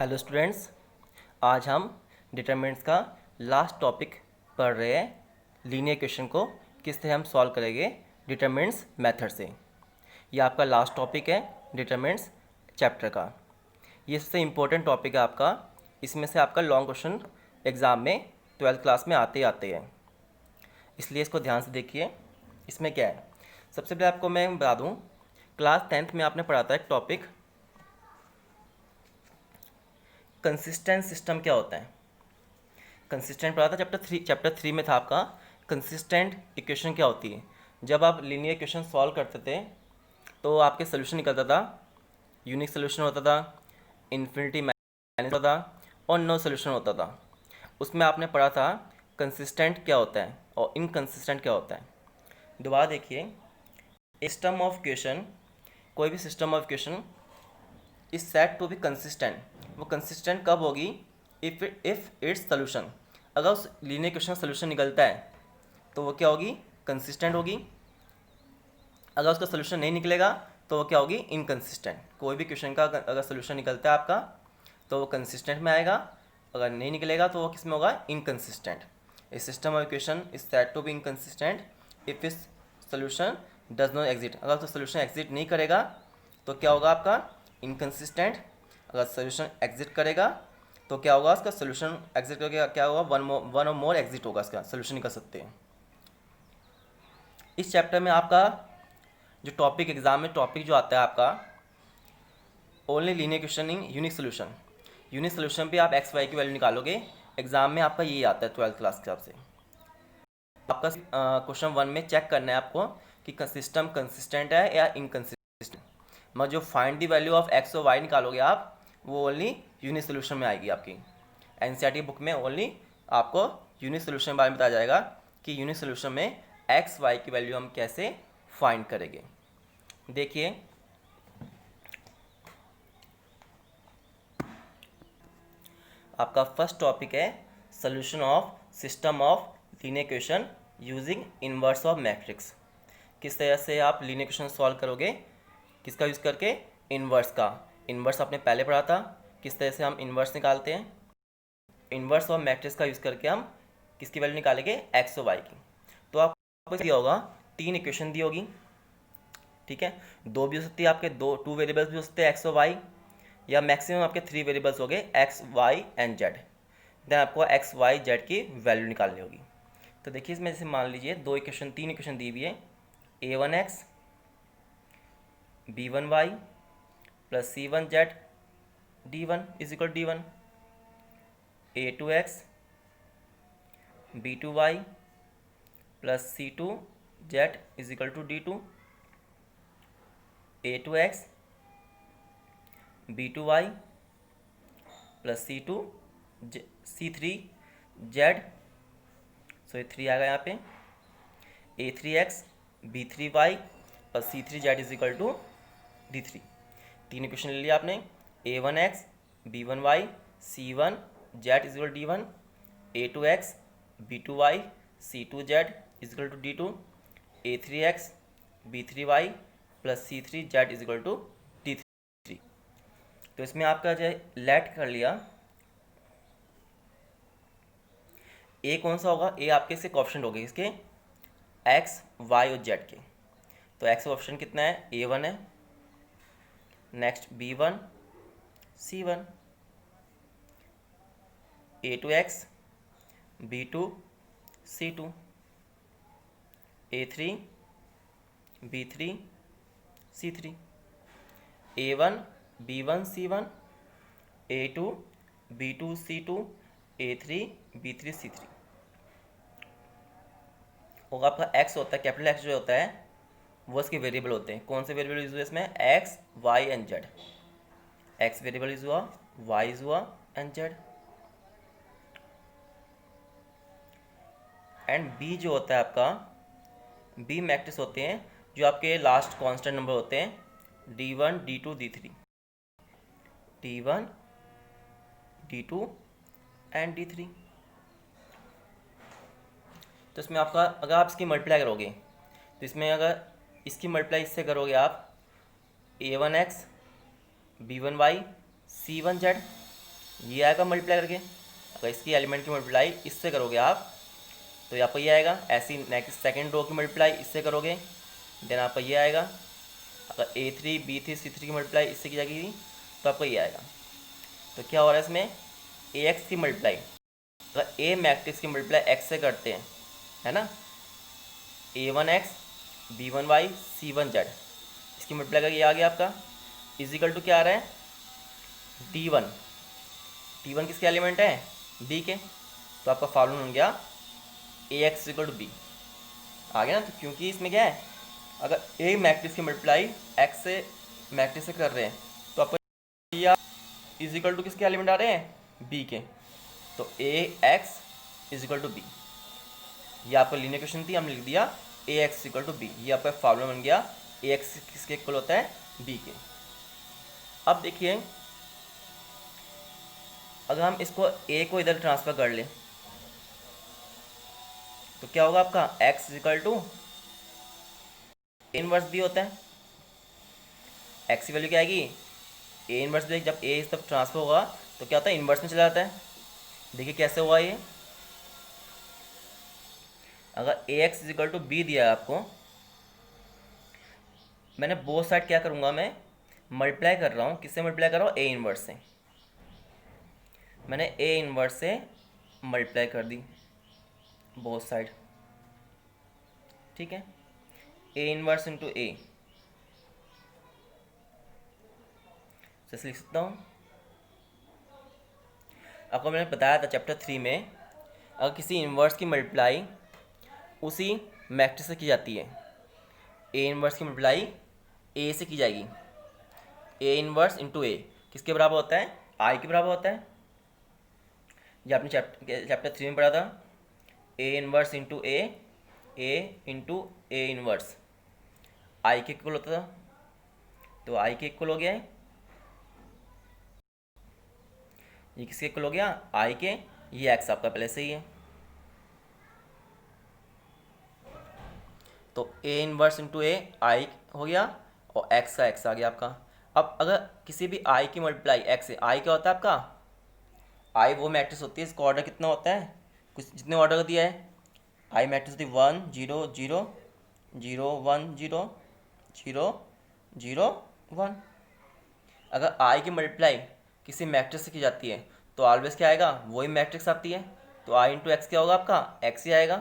Hello students, आज हम determinants का लास्ट टॉपिक पढ़ रहे हैं। लीनियर इक्वेशन को किस तरह हम सॉल्व करेंगे डिटरमिनेंट्स मेथड से। ये आपका लास्ट टॉपिक है डिटरमिनेंट्स चैप्टर का। ये सबसे इम्पोर्टेंट टॉपिक है आपका। इसमें से आपका लॉन्ग क्वेश्चन एग्ज़ाम में 12th क्लास में आते ही आते हैं, इसलिए इसको ध्यान से देखिए। इसमें क्या है, सबसे पहले आपको मैं बता दूँ, क्लास 10th में आपने पढ़ा था एक टॉपिक कंसिस्टेंट सिस्टम क्या होता है। कंसिस्टेंट पढ़ा था चैप्टर 3 में था आपका कंसिस्टेंट इक्वेशन क्या होती है। जब आप लीनियर इक्वेशन सॉल्व करते थे तो आपके सोल्यूशन निकलता था, यूनिक सोल्यूशन होता था, इन्फिनिटी माइनस होता था और नो सोल्यूशन होता था। उसमें आपने पढ़ा था कंसिस्टेंट क्या होता है और इनकंसिस्टेंट क्या होता है। दोबारा देखिए, सिस्टम ऑफ इक्वेशन, कोई भी system of equation is set to be consistent. वो कंसिस्टेंट कब होगी? इफ़ इट्स सोल्यूशन, अगर उस लीनियर इक्वेशन का सोल्यूशन निकलता है तो वो क्या होगी? कंसिस्टेंट होगी। अगर उसका सोल्यूशन नहीं निकलेगा तो वो क्या होगी? इनकंसिस्टेंट। कोई भी क्वेश्चन का अगर सोल्यूशन निकलता है आपका तो वो कंसिस्टेंट में आएगा, अगर नहीं निकलेगा तो वो किस में होगा? Inconsistent. A system of equation is set to be inconsistent if its solution does not exist. अगर तो सोल्यूशन एग्जिट नहीं करेगा तो क्या होगा आपका? इनकंसिस्टेंट। अगर सोल्यूशन एग्जिट करेगा तो क्या होगा? उसका सोल्यूशन एग्जिट करके क्या होगा? वन और मोर एग्जिट होगा, इसका सोल्यूशन निकल सकते हैं। इस चैप्टर में आपका जो टॉपिक एग्जाम में टॉपिक जो आता है आपका only linear equation in unique solution. Unique solution पे आप एक्स वाई की वैल्यू निकालोगे। एग्जाम में आपका यही आता है 12th क्लास के हिसाब से। आपका क्वेश्चन 1 में चेक करना है आपको कि सिस्टम कंसिस्टेंट है या इनकंसिस्टेंट। मगर जो find the value of x और वाई निकालोगे आप, वो ओनली यूनिक सोल्यूशन में आएगी। आपकी एनसीईआरटी बुक में ओनली आपको यूनिक सोल्यूशन के बारे में बताया जाएगा कि यूनिक सोल्यूशन में एक्स वाई की वैल्यू हम कैसे फाइंड करेंगे। देखिए, आपका फर्स्ट टॉपिक है solution of system of linear equation using inverse of matrix. किस तरह से आप लीनियर इक्वेशन सॉल्व करोगे, किसका यूज़ करके? इनवर्स का। इनवर्स आपने पहले पढ़ा था, किस तरह से हम इनवर्स निकालते हैं। इनवर्स ऑफ मैट्रिक्स का यूज़ करके हम किसकी वैल्यू निकालेंगे? एक्स और वाई की। तो आपको दिया होगा 3 इक्वेशन दी होगी, ठीक है। 2 भी हो सकती है आपके, 2 वेरिएबल्स भी हो सकते हैं एक्स और वाई, या मैक्सिमम आपके 3 वेरिएबल्स हो गए x y and z. Then आपको एक्स वाई जेड की वैल्यू निकालनी होगी। तो देखिए, इसमें जैसे मान लीजिए 3 इक्वेशन दी हुई है, a1x b1y plus c1z d1 is equal d1, a2x b2y plus c2z is equal to d2, a2x b2y plus c3z, so ये 3 आ गया यहाँ पे, a3x b3y और c3z is equal to d3। 3 equation ले लिया आपने, a1x b1y c1z is equal d1, a2x b2y c2z is equal to d2, a3x b3y plus c3z is equal to d3। तो इसमें आपका जो है लेट कर लिया, ए कौन सा होगा? ए आपके से ऑप्शन हो गए इसके एक्स वाई और जेड के। तो एक्स ऑप्शन कितना है? a1 है, next b1 c1, a2x b2 c2, a3 b3 c3, a1 b1 c1, a2 b2 c2, a3 b3 c3 होगा। आपका एक्स होता है, कैपिटल एक्स जो होता है वो इसके वेरिएबल होते हैं। कौन से वेरिएबल यूज हुए इसमें? X y and z. X variable use हुआ, वाई यूज हुआ एंड जेड। एंड बी जो होता है आपका, बी मैट्रिक्स होते हैं जो आपके लास्ट कांस्टेंट नंबर होते हैं, d1 d2 d3, d1 d2 and d3। तो इसमें आपका अगर आप इसकी मल्टीप्लाई करोगे तो इसमें अगर इसकी मल्टीप्लाई इससे करोगे आप a1x b1y c1z ये आएगा मल्टीप्लाई करके। अगर इसकी एलिमेंट की मल्टीप्लाई इससे करोगे आप तो ये आपका ये आएगा। ऐसी नेक्स्ट सेकंड रो की मल्टीप्लाई इससे करोगे देन आपका ये आएगा। अगर A3 B3 C3 की मल्टीप्लाई इससे की जाएगी तो आपका ये आएगा। तो क्या हो रहा है इसमें, AX की मल्टीप्लाई, अगर A मैट्रिक्स की मल्टीप्लाई X से करते हैं, है ना, A1X B1Y C1Z, इसकी मल्टीप्लाई का ये आ गया आपका इजिकल टू क्या आ रहा है, T1। T1 किसके एलिमेंट है, B के। तो आपका फॉर्मूला बन गया AX इक्वल टू B आ गया ना। तो क्योंकि इसमें क्या है, अगर A मैट्रिक्स की मल्टीप्लाई X से मैट्रिक्स से कर रहे हैं तो आपको ये इज इक्वल टू किसके एलिमेंट आ रहे हैं, B के। तो AX is equal to B, ये आपका लीनियर क्वेश्चन थी, हमने लिख दिया AX इक्वल टू B। ये आपका फॉर्मूला बन गया AX किसके इक्वल होता है, B के। अब देखिए अगर हम इसको A को इधर ट्रांसफ़र कर लें तो क्या होगा आपका, X equal to A inverse B होता है। X की वैल्यू क्या आएगी, A इनवर्स B। जब A इस तरफ ट्रांसफर होगा तो क्या होता है, इनवर्स में चला जाता है। देखिए कैसे हुआ ये, अगर AX इक्वल टू B दिया है आपको, मैंने बोथ साइड क्या करूँगा, मैं मल्टीप्लाई कर रहा हूँ। किससे मल्टीप्लाई कर रहा हूँ, A इनवर्स से। मैंने A इनवर्स से मल्टीप्लाई कर दी बोथ साइड, ठीक है। A इनवर्स इंटू A जैसे लिख सकता हूँ। आपको मैंने बताया था चैप्टर 3 में, अगर किसी इनवर्स की मल्टीप्लाई उसी मैट्रिक्स से की जाती है, A इनवर्स की मल्टीप्लाई A से की जाएगी। A इनवर्स इंटू A किसके बराबर होता है, I के बराबर होता है। ये आपने चैप्टर 3 में पढ़ा था, A inverse into A into A inverse I के इक्वल होता था। तो I के इक्वल हो गया है, ये किसके इक्वल हो गया, I के। ये X आपका पहले से ही है। तो A inverse into A I हो गया और X का X आ गया आपका। अब अगर किसी भी I की मल्टीप्लाई X से, I क्या होता है आपका, I वो मैट्रिक्स होती है, इसका ऑर्डर कितना होता है, कुछ जितने ऑर्डर का दिया है, I मैट्रिक्स होती है 1 0 0 0 1 0 0 0 1। अगर I की मल्टीप्लाई किसी मैट्रिक्स से की जाती है तो ऑलवेज क्या आएगा, वही मैट्रिक्स आती है। तो I इंटू एक्स क्या होगा आपका, X ही आएगा।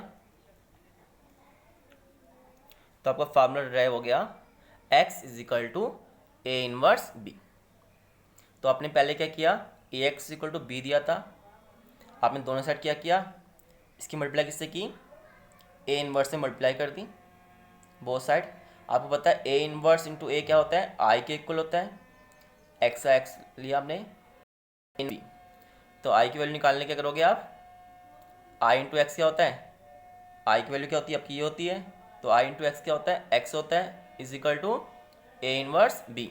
तो आपका फार्मूला ड्राइव हो गया X is equal to A inverse B। तो आपने पहले क्या किया, AX इक्वल टू B दिया था, आपने दोनों साइड क्या किया, इसकी मल्टीप्लाई किससे की, A इनवर्स से मल्टीप्लाई कर दी बोथ साइड। आपको पता है A इनवर्स इंटू A क्या होता है, I के इक्वल होता है। X का X लिया आपने इन B, तो I की वैल्यू निकालने क्या करोगे आप, I इंटू एक्स क्या होता है, I की वैल्यू क्या होती है आपकी, ये होती है। तो I इंटू एक्स क्या होता है, X होता है, is equal to A inverse B।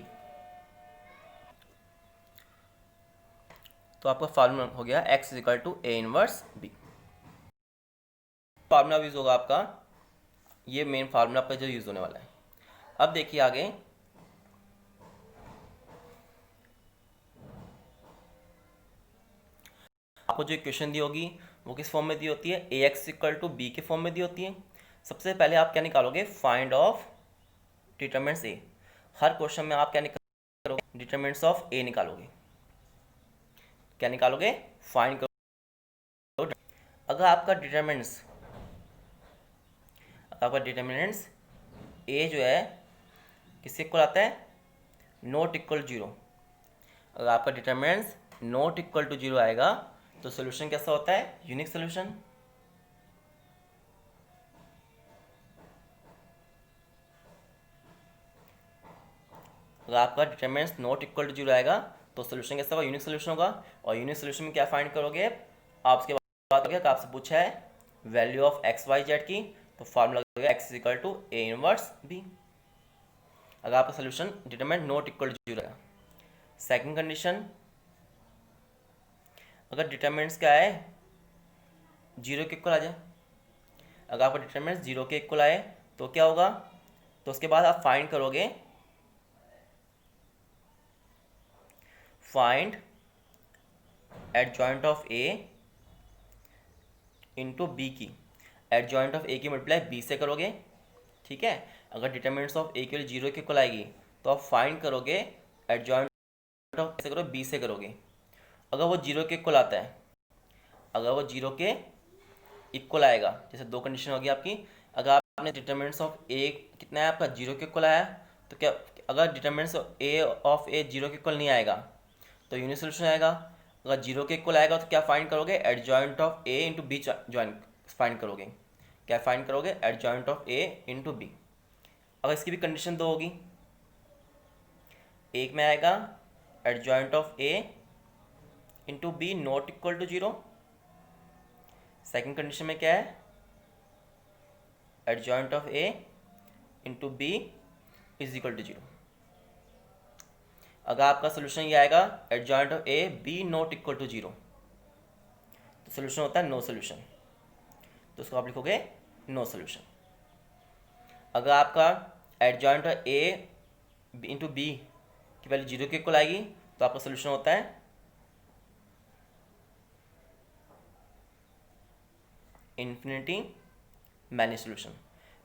तो आपका फार्मूला हो गया X is equal to A inverse B। Formula use होगा आपका, ये मेन फार्मूला आपका जो यूज होने वाला है। अब देखिए आगे, आपको जो इक्वेशन दी होगी वो किस फॉर्म में दी होती है, AX इक्वल टू B के फॉर्म में दी होती है। सबसे पहले आप क्या निकालोगे, find of determinants A। Her question में आप क्या निकालोगे, डिटरमिनेंट्स ऑफ A निकालोगे। क्या निकालोगे, फाइंड करो। अगर आपका डिटरमिनेंट्स A जो है किसके इक्वल आता है, नॉट इक्वल 0। अगर आपका डिटरमिनेंट्स नॉट इक्वल टू 0 आएगा तो सोल्यूशन कैसा होता है, यूनिक सोल्यूशन। अगर आपका डिटरमिनेंट्स नॉट इक्वल टू 0 आएगा तो सोल्यूशन कैसा होगा, यूनिक सोल्यूशन होगा। और यूनिक सोल्यूशन में क्या फाइंड करोगे आप, उसके बाद हो गया आपसे पूछा है value of x y z की, तो फार्मूला हो गया x equal to A inverse B। अगर आपका solution determinant not equal to 0 है। सेकंड कंडीशन, अगर डिटरमिनेंट्स क्या है, 0 के इक्वल आ जाए। अगर आपका डिटरमिनेंट्स 0 के इक्वल आए तो क्या होगा, तो उसके बाद आप फाइंड करोगे, find adjoint of A into B की, एडजॉइंट ऑफ ए की मल्टीप्लाई बी से करोगे, ठीक है। अगर डिटरमिनेंट्स ऑफ ए की वैल्यू जीरो के इक्वल आएगी तो आप फाइंड करोगे एडजॉइंट ऑफ ए से करो बी से करोगे। अगर वो जीरो के इक्वल आता है, अगर वो जीरो के इक्वल आएगा, जैसे दो कंडीशन होगी आपकी, अगर आपने डिटरमिनेंट्स ऑफ ए कितना है आपका जीरो के इक्वल आया, तो क्या, अगर डिटरमिनेंट्स ऑफ ए जीरो के इक्वल नहीं आएगा तो यूनिक सोल्यूशन आएगा। अगर जीरो के इक्वल आएगा तो क्या फाइंड करोगे, adjoint of A into B join find करोगे। क्या फाइंड करोगे, adjoint of A into B. अगर इसकी भी कंडीशन दो होगी, एक में आएगा adjoint of A into B not equal to zero, second condition में क्या है, adjoint of A into B is equal to zero. अगर आपका सोल्यूशन ये आएगा adjoint of A B not equal to zero, तो सोल्यूशन होता है नो सोल्यूशन, तो उसको आप लिखोगे नो सोल्यूशन। अगर आपका adjoint of A into B की वैल्यू जीरो के इक्वल आएगी तो आपका सोल्यूशन होता है infinity many solution.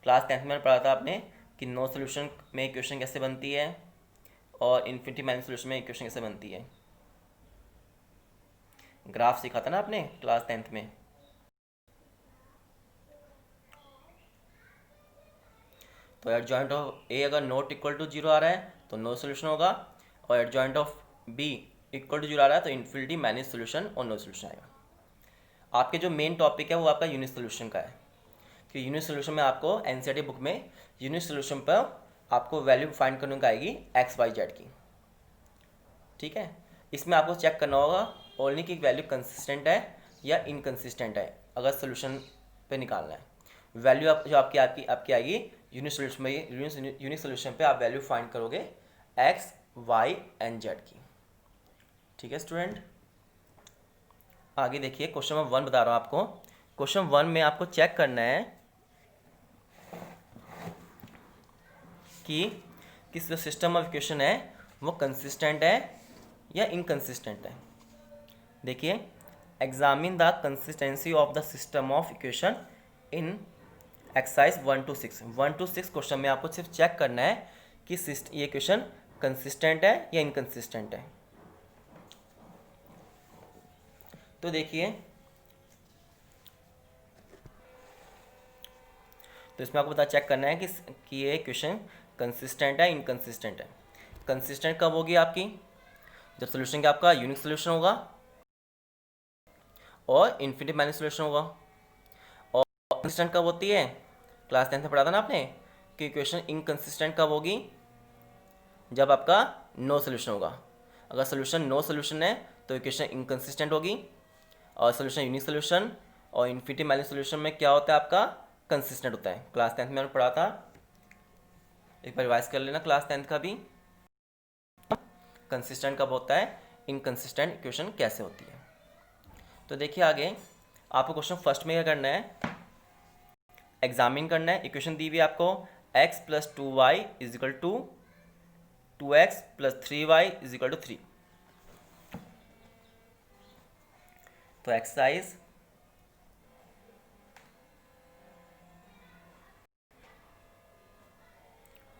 Class 10th में पढ़ा था आपने कि नो सोल्यूशन में इक्वेशन कैसे बनती है और इन्फिनिटी मैनी सोल्यूशन में इक्वेशन कैसे बनती है, ग्राफ सीखा था ना आपने क्लास 10th में। तो एडजॉइंट ऑफ ए अगर नॉट इक्वल टू जीरो आ रहा है तो नो सोल्यूशन होगा, और adjoint of B equal to zero आ रहा है तो इन्फिनिटी मैनी सोल्यूशन और नो सोल्यूशन आएगा। आपके जो मेन टॉपिक है वो आपका यूनिक सोल्यूशन का है, कि यूनिक सोल्यूशन में आपको एनसीईआरटी बुक में यूनिक सोल्यूशन पर आपको वैल्यू फाइंड करने को आएगी एक्स वाई जेड की, ठीक है। इसमें आपको चेक करना होगा ओनली कि वैल्यू कंसिस्टेंट है या इनकंसिस्टेंट है, अगर सोल्यूशन पे निकालना है। वैल्यू आप जो आपकी आपकी आपकी आएगी यूनिक सोल्यूशन में, यूनिक सोल्यूशन पे आप वैल्यू फाइंड करोगे एक्स वाई एंड जेड की, ठीक है स्टूडेंट। आगे देखिए क्वेश्चन नंबर 1 बता रहा हूँ आपको। क्वेश्चन 1 में आपको चेक करना है कि किस जो सिस्टम ऑफ इक्वेशन है वो कंसिस्टेंट है या इनकंसिस्टेंट है। देखिए, examine the consistency of the system of equation in exercise 1 to 6। 1 to 6 question में आपको सिर्फ चेक करना है कि ये इक्वेशन कंसिस्टेंट है या इनकंसिस्टेंट है। तो देखिए, तो इसमें आपको पता चेक करना है कि ये इक्वेशन कंसिस्टेंट है इनकंसिस्टेंट है। कंसिस्टेंट कब होगी आपकी, जब सोल्यूशन का आपका यूनिक सोल्यूशन होगा और इन्फिनिटी मैनी सोल्यूशन होगा। और कंसिस्टेंट कब होती है, क्लास 10th में पढ़ा था ना आपने कि इक्वेशन इनकंसिस्टेंट कब होगी, जब आपका नो सोल्यूशन होगा। अगर सोल्यूशन नो सोल्यूशन है तो इक्वेशन इनकंसिस्टेंट होगी, और सोल्यूशन यूनिक सोल्यूशन और इन्फिनिटी मैनी सोल्यूशन में क्या होता है आपका कंसिस्टेंट होता है। क्लास 10th में मैंने पढ़ा था, एक बार रिवाइज कर लेना क्लास 10th का भी। कंसिस्टेंट कब होता है, इनकंसिस्टेंट इक्वेशन कैसे होती है। तो देखिए आगे आपको क्वेश्चन फर्स्ट में क्या करना है, एग्जामिन करना है। इक्वेशन दी हुई है आपको x plus 2y is equal to 2x plus 3y is equal to 3। तो एक्सरसाइज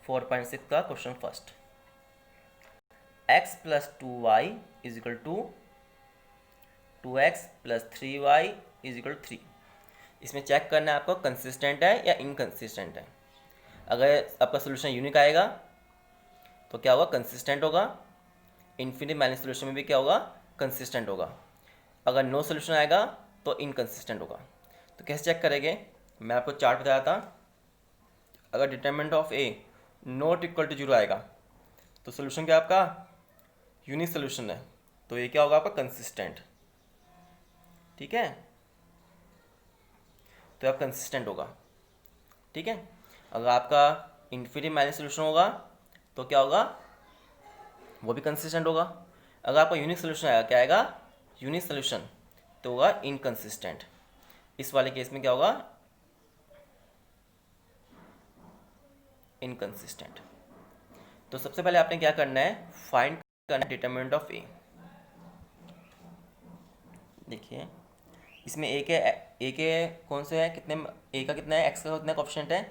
4.6 का question first, x plus 2y is equal to 2x plus 3y is equal to 3। इसमें चेक करना है आपको कंसिस्टेंट है या इनकंसिस्टेंट है। अगर आपका सोल्यूशन यूनिक आएगा तो क्या होगा, कंसिस्टेंट होगा। इन्फिनिटी मैनी सोल्यूशन में भी क्या होगा, कंसिस्टेंट होगा। अगर नो सोल्यूशन आएगा तो इनकंसिस्टेंट होगा। तो कैसे चेक करेंगे, मैं आपको चार्ट बताया था। अगर determinant of A not equal to zero आएगा तो सोल्यूशन क्या आपका यूनिक सोल्यूशन है, तो ये क्या होगा आपका कंसिस्टेंट, ठीक है। तो आप कंसिस्टेंट होगा, ठीक है। अगर आपका इन्फिनिटी मैनी सोल्यूशन होगा तो क्या होगा, वो भी कंसिस्टेंट होगा। अगर आपका यूनिक सोल्यूशन आएगा, क्या आएगा, यूनिक सोल्यूशन, तो होगा इनकंसिस्टेंट। इस वाले केस में क्या होगा, इनकंसिस्टेंट। तो सबसे पहले आपने क्या करना है, फाइंड करना डिटरमिनेंट ऑफ ए। देखिए इसमें ए के कौन से है, कितने, ए का कितना है, एक्स का कितना कोफिशिएंट है।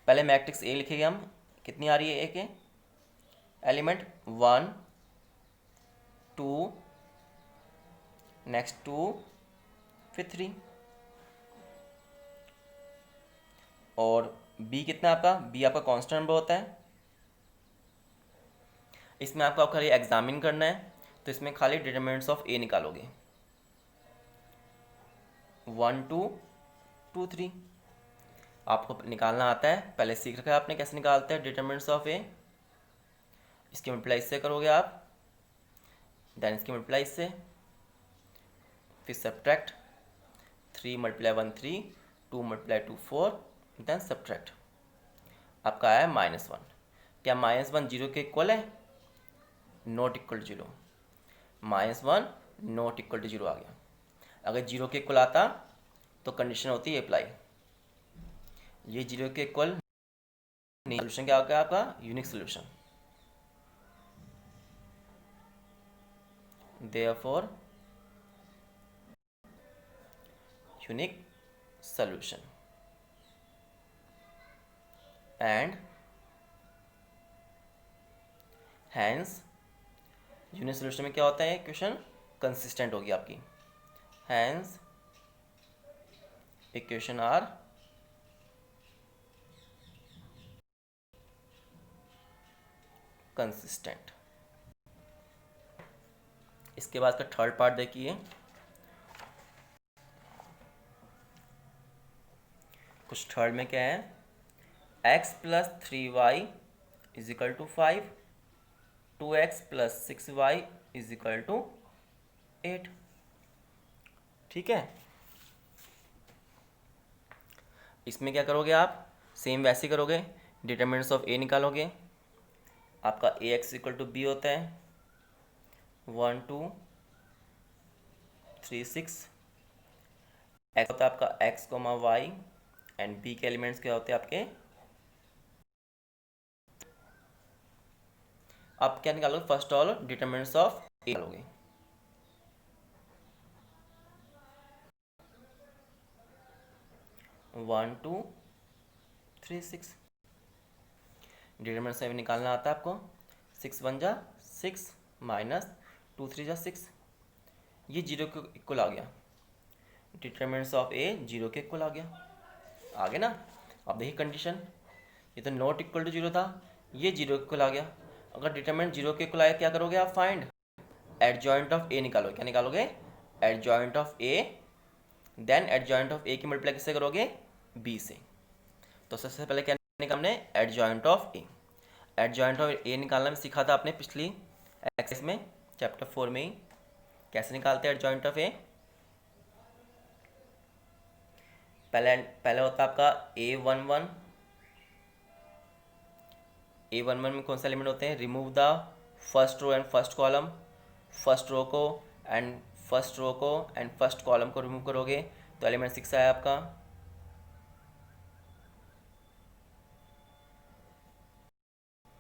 पहले मैट्रिक्स ए लिखेंगे हम, कितनी आ रही है ए के एलिमेंट 1 2, नेक्स्ट 2, फिर 3। और बी कितना है आपका, बी आपका कांस्टेंट नंबर होता है। इसमें आपको खाली एग्जामिन करना है, तो इसमें खाली डिटरमिनेंट्स ऑफ ए निकालोगे 1 2 2 3। आपको निकालना आता है, पहले सीख रखा है आपने कैसे निकालते हैं डिटरमिनेंट्स ऑफ ए। इसके मल्टीप्लाई इससे करोगे आप, देन इसके मल्टीप्लाई इससे, फिर subtract 3 multiply 1 3, 2 multiply 2 4, then subtract. आपका आया -1। क्या -1 जीरो के इक्वल है, not equal to zero. -1 not equal to zero आ गया। अगर जीरो के इक्वल आता तो कंडीशन होती है अप्लाई, ये जीरो के इक्वल नहीं। सोल्यूशन क्या होगा आपका, unique solution. Therefore unique solution and hence unique solution में क्या होता है, इक्वेशन कंसिस्टेंट होगी आपकी। Hence equation are consistent. इसके बाद का थर्ड पार्ट देखिए, कुछ थर्ड में क्या है, x plus 3y is equal to 5, 2x plus 6y is equal to 8। ठीक है, इसमें क्या करोगे आप, सेम वैसे ही करोगे, डिटरमिनेंट्स ऑफ ए निकालोगे। आपका ए एक्स इक्वल टू बी होता है 1 2 3 6। एक्स होता है आपका x comma y, and B के एलिमेंट्स क्या होते हैं आपके। आप क्या निकालोगे, first all determinants of A निकालोगे। One two three six, determinant से निकालना आता है आपको। 6 1 जा 6 माइनस 2 3 जा 6, ये जीरो के इक्वल आ गया। डिटरमिनेंट्स ऑफ ए जीरो के इक्वल आ गया, आगे ना। अब देखिए कंडीशन, ये तो नॉट इक्वल टू जीरो था, ये जीरो के इक्वल आ गया। अगर डिटरमिनेंट जीरो के इक्वल आया क्या करोगे आप, फाइंड एडजॉइंट ऑफ ए निकालोगे। क्या निकालोगे, adjoint of A. Then adjoint of A की मल्टीप्लाई किससे करोगे, बी से। तो सबसे पहले क्या निकालना है, adjoint of A. Adjoint of A निकालना में सीखा था आपने पिछली एक्सरसाइज में, चैप्टर 4 में ही। कैसे निकालते हैं एडजॉइंट ऑफ ए, पहले होता है आपका A11। A11 में कौन सा एलिमेंट होते हैं, remove the first row and first column. First row को एंड फर्स्ट कॉलम को रिमूव करोगे तो एलिमेंट 6 आया आपका।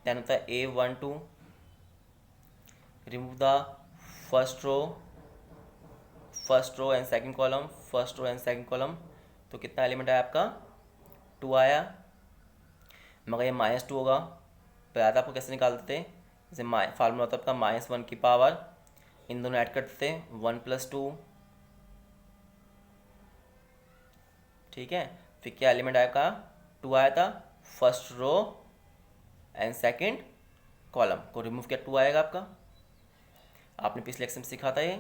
देन होता है A12, remove the first row and second column, first row and second column. तो कितना एलिमेंट आया आपका, 2 आया। मगर ये -2 होगा, बताया था आपको कैसे निकालते थे। जैसे फार्मूला होता है आपका -1 की पावर, इन दोनों ऐड करते थे 1 + 2। ठीक है, फिर क्या एलिमेंट आया का, 2 आया था। First row and second column को रिमूव किया, 2 आएगा आपका। आपने पिछले लेक्चर में सीखा था ये।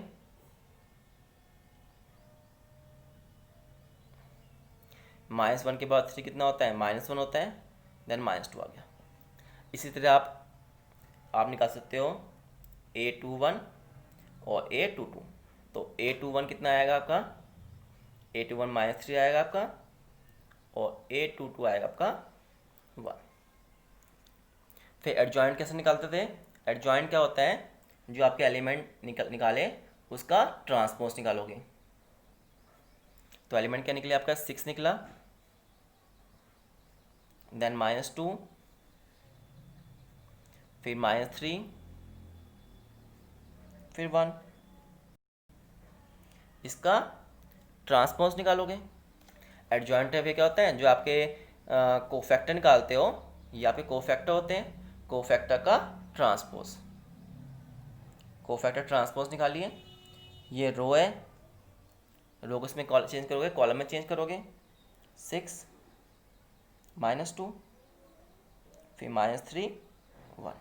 -1 के बाद 3 कितना होता है, -1 होता है, देन -2 आ गया। इसी तरह आप निकाल सकते हो A21 और A22। तो A21 कितना आएगा आपका, A21 -3 आएगा आपका, और A22 आएगा आपका 1। फिर एडजॉइंट कैसे निकालते थे, एडजॉइंट क्या होता है, जो आपके एलिमेंट निकाले उसका ट्रांसपोज निकालोगे। तो एलिमेंट क्या निकले आपका, 6 निकला, देन -2, फिर -3, फिर 1। इसका ट्रांसपोज निकालोगे। एडजॉइंट ऑफ ए क्या होता है, जो आपके कोफैक्टर निकालते हो, ये आपके कोफैक्टर होते हैं, कोफैक्टर का ट्रांसपोज। कोफैक्टर ट्रांसपोज निकालिए। ये रो है, रो को इसमें चेंज करोगे, कॉलम में चेंज करोगे। 6 -2 फिर -3 1।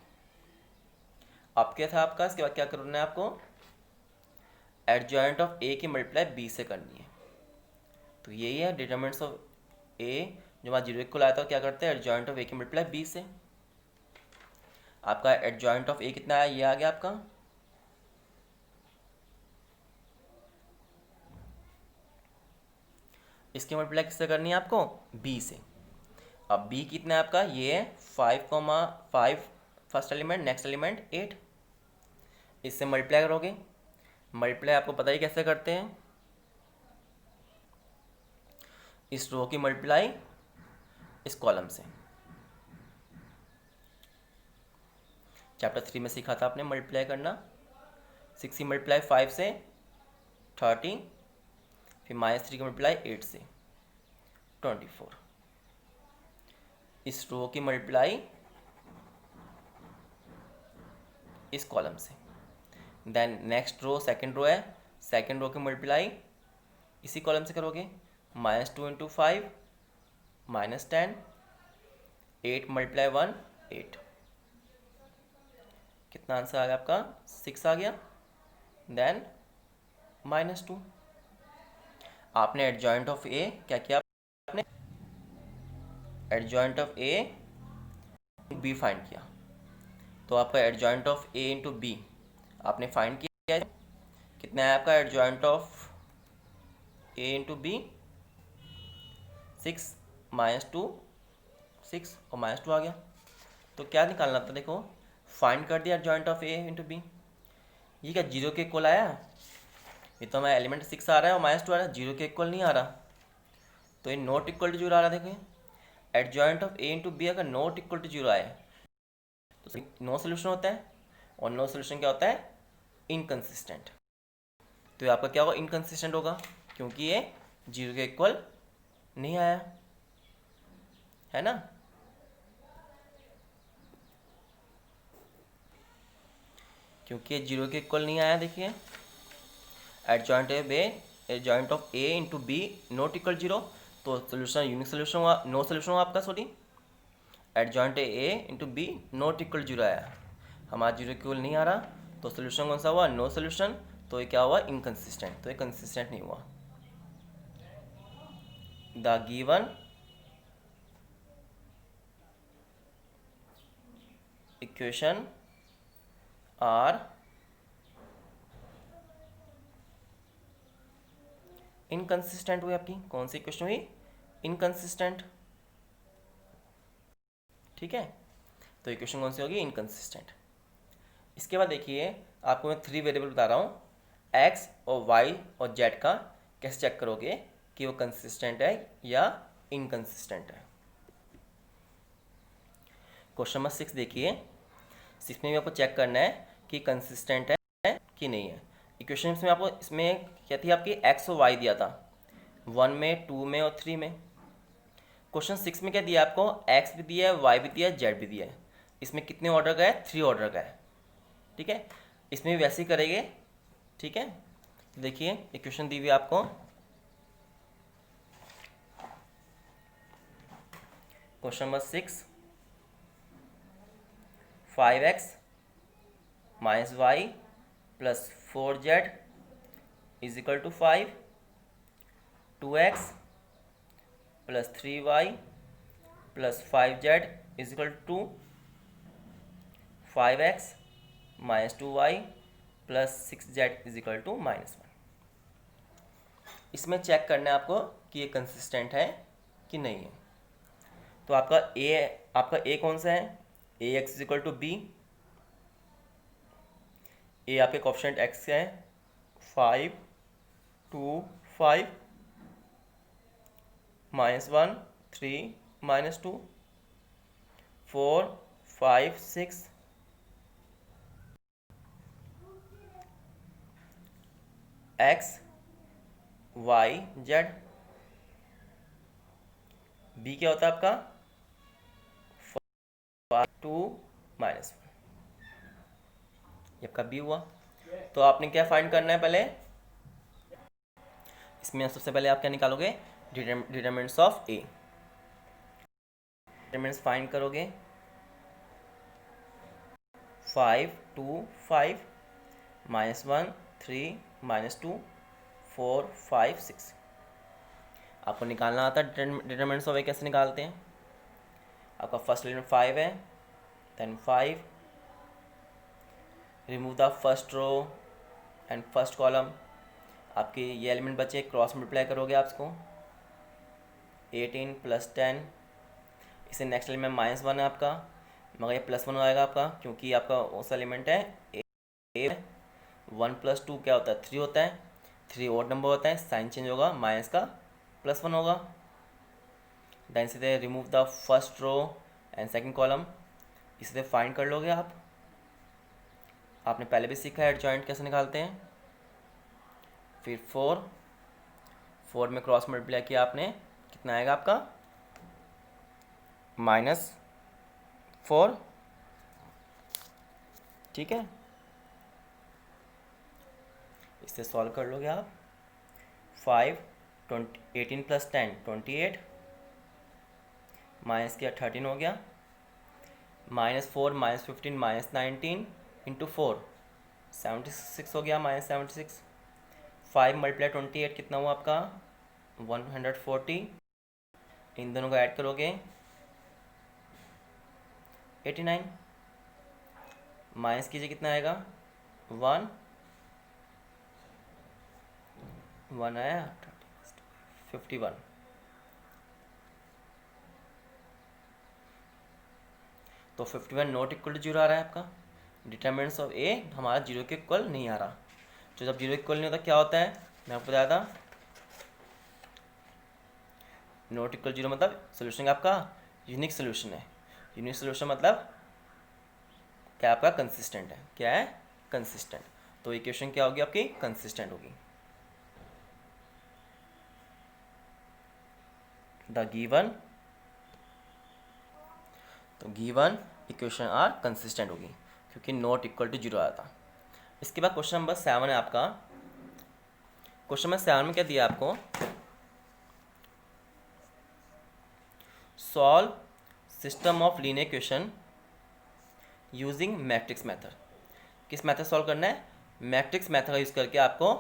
अब क्या था आपका, इसके बाद क्या करना है आपको, एडजॉइंट ऑफ ए की मल्टीप्लाई बी से करनी है। तो यही है डिटरमिनेंट्स ऑफ ए, जो हमारा जीरो इक्वल आया था, क्या करते हैं एडजॉइंट ऑफ ए की मल्टीप्लाई बी से। आपका एडजॉइंट ऑफ ए कितना आया, ये आ गया आपका, इसकी मल्टीप्लाई किससे करनी है आपको, बी से। अब बी कितना है आपका, ये है 5,5 फर्स्ट एलिमेंट, नेक्स्ट एलिमेंट 8। इससे मल्टीप्लाई करोगे, मल्टीप्लाई आपको पता ही कैसे करते हैं, इस रो की मल्टीप्लाई इस कॉलम से। चैप्टर 3 में सीखा था आपने मल्टीप्लाई करना। 6 की मल्टीप्लाई 5 से 30, फिर -3 की मल्टीप्लाई 8 से 24। इस रो की मल्टीप्लाई इस कॉलम से। Then next row second row है, सेकंड रो की मल्टीप्लाई इसी कॉलम से करोगे। -2 × 5 -10, 8 × 1 8। कितना आंसर आ गया आपका, 6 आ गया। देन -2। आपने एडजॉइंट ऑफ ए क्या किया, आपने adjoint of A B find किया। तो आपका adjoint of A into B आपने फाइंड किया, कितना है आपका adjoint of A into B, 6 -2 6 और -2 आ गया। तो क्या निकालना था, देखो फाइंड कर दिया adjoint of A into B. ये क्या जीरो के इक्वल आया, ये तो हमारा एलिमेंट 6 आ रहा है और -2 आ रहा है, जीरो के इक्वल नहीं आ रहा, तो ये नॉट इक्वल टू जीरो आ रहा है। देखिए adjoint of A into B अगर नॉट इक्वल टू जीरो आए तो नो सोल्यूशन होता है, और नो सोल्यूशन क्या होता है, इनकंसिस्टेंट। तो ये आपका क्या होगा, इनकंसिस्टेंट होगा, क्योंकि ये जीरो के इक्वल नहीं आया, है ना। क्योंकि ये जीरो के इक्वल नहीं आया, देखिए adjoint of A into B not equal zero, तो सोल्यूशन यूनिक सोल्यूशन हुआ, नो सोल्यूशन हुआ आपका, sorry adjoint A into B not equal zero आया, हमारा जीरो इक्वल नहीं आ रहा, तो सोल्यूशन कौन सा हुआ, नो सोल्यूशन। तो ये क्या हुआ, इनकंसिस्टेंट, तो ये कंसिस्टेंट नहीं हुआ। The given equation are inconsistent हुई, आपकी कौन सी इक्वेशन हुई, इनकंसिस्टेंट। ठीक है, तो इक्वेशन कौन सी होगी, इनकंसिस्टेंट। इसके बाद देखिए आपको मैं 3 वेरिएबल बता रहा हूँ, एक्स और वाई और जेड का कैसे चेक करोगे कि वो कंसिस्टेंट है या इनकंसिस्टेंट है। क्वेश्चन नंबर 6 देखिए, 6 में भी आपको चेक करना है कि कंसिस्टेंट है कि नहीं है। इक्वेशन में आपको इसमें क्या थी, आपकी एक्स और वाई दिया था 1 में, 2 में और 3 में। क्वेश्चन 6 में क्या दिया आपको, एक्स भी दिया है, वाई भी दिया है, जेड भी दिया है। इसमें कितने ऑर्डर का है, 3 ऑर्डर का है। ठीक है, इसमें भी वैसे ही करेंगे। ठीक है, तो देखिए इक्वेशन दी हुई आपको, question number 6, 5x - y + 4z = 5, 2x + 3y + 5z = 2, 5x - 2y + 6z = -1। इसमें चेक करना है आपको कि ये कंसिस्टेंट है कि नहीं है। तो आपका ए कौन सा है, ax = b, ए आपके कोएफिशिएंट x है 5 2 5 -1 3 -2 4 5 6 x वाई जेड। बी क्या होता है आपका 2 माइनस 1, ये आपका बी हुआ। तो आपने क्या फाइंड करना है पहले, इसमें सबसे पहले आप क्या निकालोगे, determinants of A. Determinants find करोगे 5 2 5 -1 3 -2 4 5 6। आपको निकालना आता है डिटरमिनेंट्स ऑफ ए कैसे निकालते हैं। आपका फर्स्ट एलिमेंट 5 है, then 5, remove the first row and first column. आपके ये एलिमेंट बचे, क्रॉस मल्टीप्लाई करोगे आप इसको 18 + 10। इसे नेक्स्ट एलिमेंट -1 है आपका, मगर ये +1 आएगा आपका क्योंकि आपका उस एलिमेंट है ए। 1 + 2 क्या होता है 3 होता है, 3 ऑड नंबर होता है, साइन चेंज होगा, माइनस का +1 होगा। देन सीधे remove the first row and second column, इसे फाइंड कर लोगे आप। आपने पहले भी सीखा है एडजॉइंट कैसे निकालते हैं। फिर 4 में क्रॉस मल्टीप्लाई किया आपने, कितना आएगा आपका -4, ठीक है। इससे सॉल्व कर लोगे आप। 5 18 + 10 28, माइनस किया 13 हो गया, -4 -15 -19 × 4 76 हो गया, -76। 5 × 28 कितना हुआ आपका 140। इन दोनों को ऐड करोगे 89, माइनस कीजिए कितना आएगा 1 आया 51। तो 51 नॉट इक्वल टू 0 आ रहा है आपका। डिटरमिनेंट्स ऑफ ए हमारा 0 के इक्वल नहीं आ रहा। तो जब 0 इक्वल नहीं होता क्या होता है, मैं आपको बताया था, नॉट इक्वल 0 मतलब सोल्यूशन आपका यूनिक सोल्यूशन है। यूनिक सोल्यूशन मतलब क्या आपका कंसिस्टेंट है, क्या है कंसिस्टेंट। तो इक्वेशन क्या होगी आपकी कंसिस्टेंट होगी। द गिवन, तो गिवन इक्वेशन आर कंसिस्टेंट होगी क्योंकि नॉट इक्वल टू 0 आया था। इसके बाद क्वेश्चन नंबर 7 है आपका। क्वेश्चन नंबर 7 में क्या दिया आपको, solve system of linear equation using matrix method. किस मेथड सॉल्व करना है, मैट्रिक्स मेथड का यूज़ करके आपको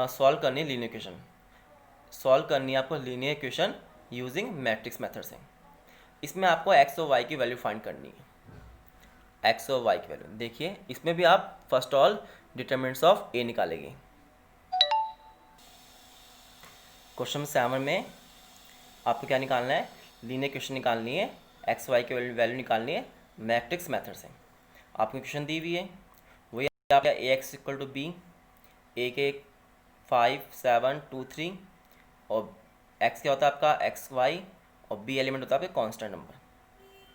सॉल्व करनी है लीनियर इक्वेशन। सॉल्व करनी है आपको linear equation using matrix method से। इसमें आपको एक्स और वाई की वैल्यू फाइंड करनी है। एक्स और वाई की वैल्यू देखिए, इसमें भी आप फर्स्ट ऑल डिटरमिनेंट्स ऑफ ए निकालेंगे। क्वेश्चन 7 में आपको क्या निकालना है, लीनियर इक्वेशन निकालनी है, एक्स वाई की वैल्यू निकालनी है मैट्रिक्स मेथड से। आपको इक्वेशन दी हुई है, वही आप ए एक्स इक्वल टू बी, ए के 5 7 2 3, और एक्स क्या होता है आपका एक्स वाई, और बी एलिमेंट होता है आपका कांस्टेंट नंबर,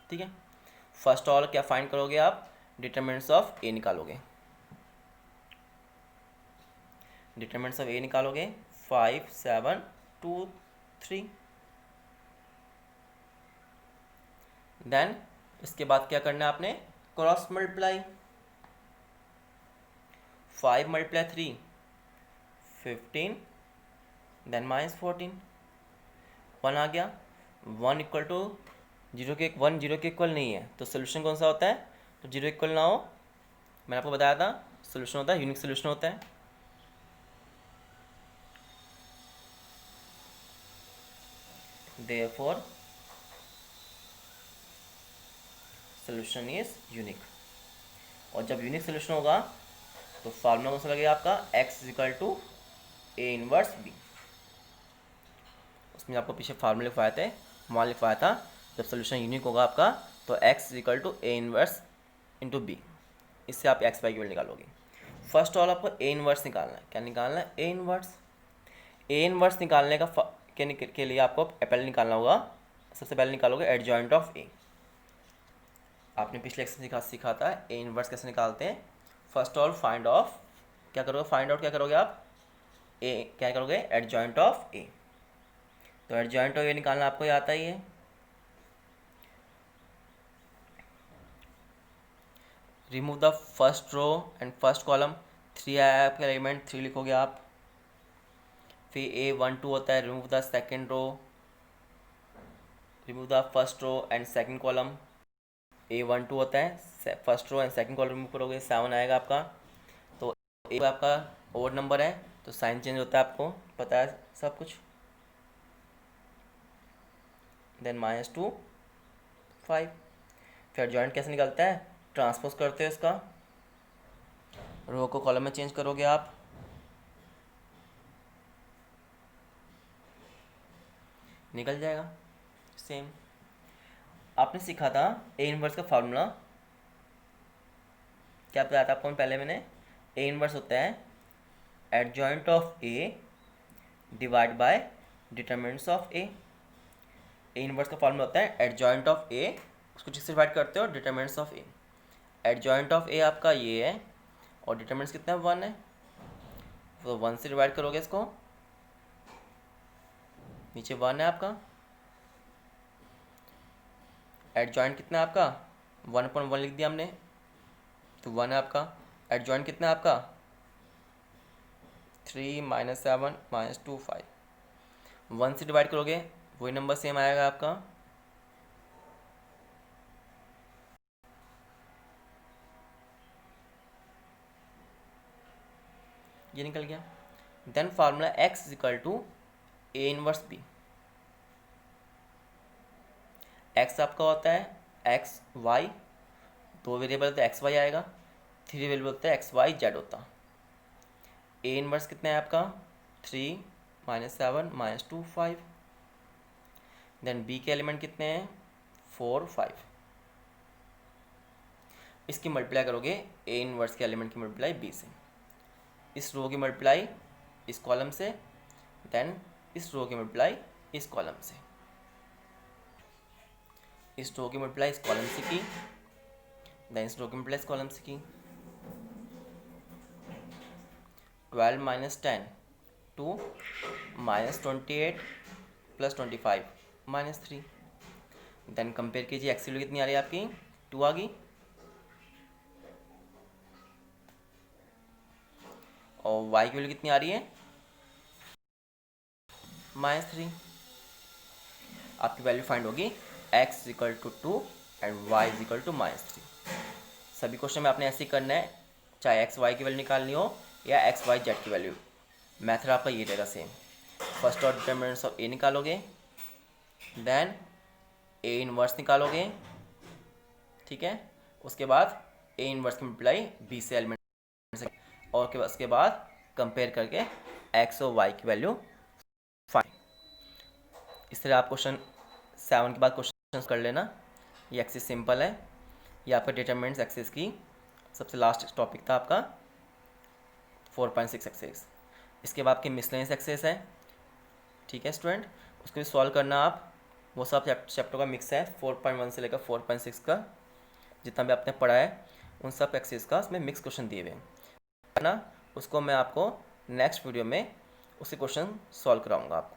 ठीक है। फर्स्ट ऑल क्या फाइंड करोगे आप, डिटरमिनेंट्स ऑफ ए निकालोगे। डिटरमिनेंट्स ऑफ ए निकालोगे 5 7 2 3। देन इसके बाद क्या करना है आपने, क्रॉस मल्टीप्लाई। 5 × 3 15, देन -14, 1 आ गया। 1 इक्वल टू 0 के 1 0 के इक्वल नहीं है, तो सोल्यूशन कौन सा होता है, तो 0 इक्वल ना हो, मैंने आपको बताया था सोल्यूशन होता है यूनिक सोल्यूशन होता है। Therefore solution is unique. और जब यूनिक सोल्यूशन होगा तो फार्मूला कौन सा लगेगा आपका, x = A इनवर्स B। उसमें आपको पीछे फार्मूला लिखवाए थे, वहाँ लिखवाया था जब सोल्यूशन यूनिक होगा आपका तो x = A इनवर्स × B। इससे आप x y की वैल्यू निकालोगे। फर्स्ट ऑल आपको A इनवर्स निकालना है। क्या निकालना है, A इनवर्स। A इनवर्स निकालने का के लिए आपको पहले निकालना होगा, सबसे पहले निकालोगे एडजॉइंट ऑफ A। आपने पिछले लेक्चर सीखा था A इनवर्स कैसे निकालते हैं। फर्स्ट ऑल फाइंड ऑफ, क्या करोगे, फाइंड आउट क्या करोगे आप, ए क्या करोगे, एडजॉइंट ऑफ ए। तो एडजॉइंट ऑफ ए निकालना आपको ये आता ही है। Remove the first row and first column, 3 आया आपका एलिमेंट, 3 लिखोगे आप। फिर A12 होता है, remove the second row, remove the first row and second column. A12 होता है, first row and second column remove करोगे, 7 आएगा आपका। तो ए आपका ओड नंबर है तो साइन चेंज होता है, आपको पता है सब कुछ। देन -2 5। फिर जॉइंट कैसे निकलता है, ट्रांसपोज करते हो इसका, रो को कॉलम में चेंज करोगे आप, निकल जाएगा सेम। आपने सीखा था ए इनवर्स का फार्मूला, क्या बताया था आपको पहले मैंने, ए इनवर्स होता है adjoint of A divide by determinants of A. A inverse का फार्मूला होता है एडजॉइंट ऑफ ए, उसको किससे डिवाइड करते हो, determinants of A. Adjoint of A आपका ये है और डिटरमिनेंट्स कितना है, 1 है, तो 1 से डिवाइड करोगे इसको, नीचे 1 है आपका। एडजॉइंट कितना है आपका, 1/1 लिख दिया हमने, तो 1 है आपका। एडजॉइंट कितना है आपका, 3 - 7 -2 5। 1 से डिवाइड करोगे वही नंबर सेम आएगा आपका। ये निकल गया। Then formula x = A inverse b। x आपका होता है x y, 2 वेरिएबल होता है x y आएगा, 3 वेरिएबल होता है x y z होता। A इनवर्स कितना है आपका, 3 - 7 -2 5। देन b के एलिमेंट कितने हैं, 4 5। इसकी मल्टीप्लाई करोगे A इनवर्स के एलिमेंट की मल्टीप्लाई b से, इस रो की मल्टीप्लाई इस कॉलम से, देन इस रो की मल्टीप्लाई इस कॉलम से, इस रो की मल्टीप्लाई इस कॉलम से की, देन इस रो की मल्टीप्लाई इस कॉलम से की। 12 - 10 2 -28 + 25 -3। देन कंपेयर कीजिए, एक्स की वैल्यू कितनी आ रही है आपकी, 2 आ गई, और y की वैल्यू कितनी आ रही है, -3। आपकी वैल्यू फाइंड होगी x = 2 एंड y = -3। सभी क्वेश्चन में आपने ऐसे ही करना है, चाहे x y की वैल्यू निकालनी हो या x y z की वैल्यू, मेथड आपका ये रहेगा same. First order determinants of a निकालोगे, देन a इनवर्स निकालोगे, ठीक है, उसके बाद a इनवर्स की मल्टीप्लाई b से एलिमेंट से, और उसके बाद कंपेयर करके x और y की वैल्यू फाइंड। इस तरह आप क्वेश्चन 7 के बाद क्वेश्चन कर लेना। ये एक्सेस सिंपल है, ये आपका डिटरमिनेंट्स एक्सेस की सबसे लास्ट टॉपिक था आपका 4.6 एक्सेस। इसके बाद आपके मिसलेनियस एक्सेस है, ठीक है स्टूडेंट, उसको भी सॉल्व करना आप। वो सब चैप्टर का मिक्स है, 4.1 से लेकर 4.6 का जितना भी आपने पढ़ा है उन सब एक्सेस का उसमें मिक्स क्वेश्चन दिए हुए हैं ना। उसको मैं आपको नेक्स्ट वीडियो में उसी क्वेश्चन सॉल्व कराऊंगा आपको।